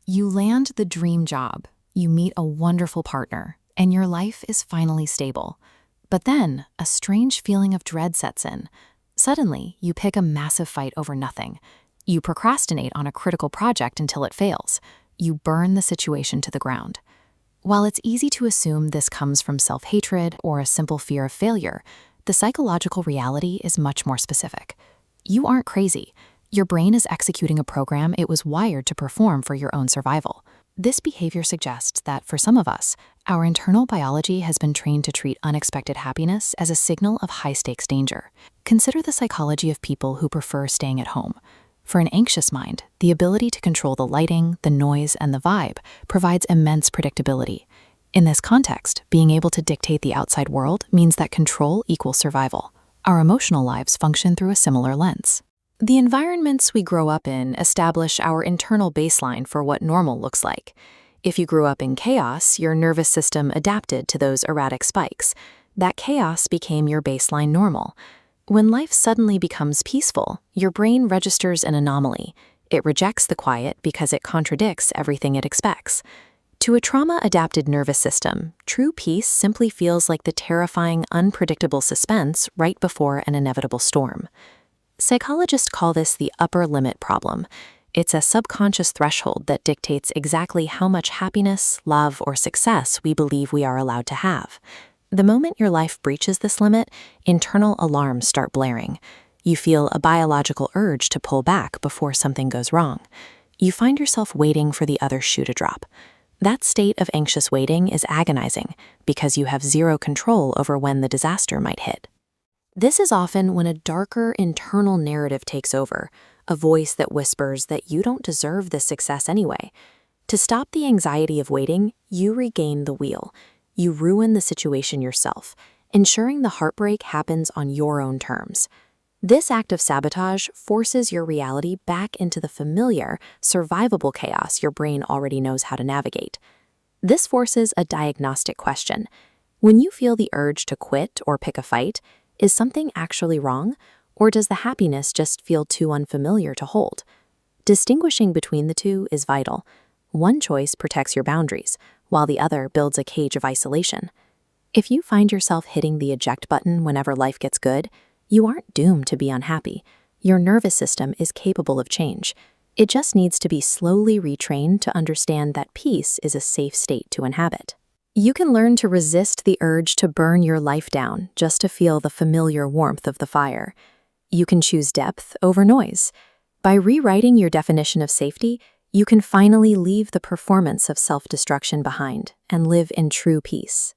You land the dream job, you meet a wonderful partner, and your life is finally stable. But then, a strange feeling of dread sets in. Suddenly, you pick a massive fight over nothing. You procrastinate on a critical project until it fails. You burn the situation to the ground. While it's easy to assume this comes from self-hatred or a simple fear of failure, the psychological reality is much more specific. You aren't crazy. Your brain is executing a program it was wired to perform for your own survival. This behavior suggests that, for some of us, our internal biology has been trained to treat unexpected happiness as a signal of high-stakes danger. Consider the psychology of people who prefer staying at home. For an anxious mind, the ability to control the lighting, the noise, and the vibe provides immense predictability. In this context, being able to dictate the outside world means that control equals survival. Our emotional lives function through a similar lens. The environments we grow up in establish our internal baseline for what normal looks like. If you grew up in chaos, your nervous system adapted to those erratic spikes. That chaos became your baseline normal. When life suddenly becomes peaceful, your brain registers an anomaly. It rejects the quiet because it contradicts everything it expects. To a trauma-adapted nervous system, true peace simply feels like the terrifying, unpredictable suspense right before an inevitable storm. Psychologists call this the upper limit problem. It's a subconscious threshold that dictates exactly how much happiness, love, or success we believe we are allowed to have. The moment your life breaches this limit, internal alarms start blaring. You feel a biological urge to pull back before something goes wrong. You find yourself waiting for the other shoe to drop. That state of anxious waiting is agonizing because you have zero control over when the disaster might hit. This is often when a darker internal narrative takes over, a voice that whispers that you don't deserve this success anyway. To stop the anxiety of waiting, you regain the wheel. You ruin the situation yourself, ensuring the heartbreak happens on your own terms. This act of sabotage forces your reality back into the familiar, survivable chaos your brain already knows how to navigate. This forces a diagnostic question. When you feel the urge to quit or pick a fight, is something actually wrong, or does the happiness just feel too unfamiliar to hold? Distinguishing between the two is vital. One choice protects your boundaries, while the other builds a cage of isolation. If you find yourself hitting the eject button whenever life gets good, you aren't doomed to be unhappy. Your nervous system is capable of change. It just needs to be slowly retrained to understand that peace is a safe state to inhabit. You can learn to resist the urge to burn your life down just to feel the familiar warmth of the fire. You can choose depth over noise. By rewriting your definition of safety, you can finally leave the performance of self-destruction behind and live in true peace.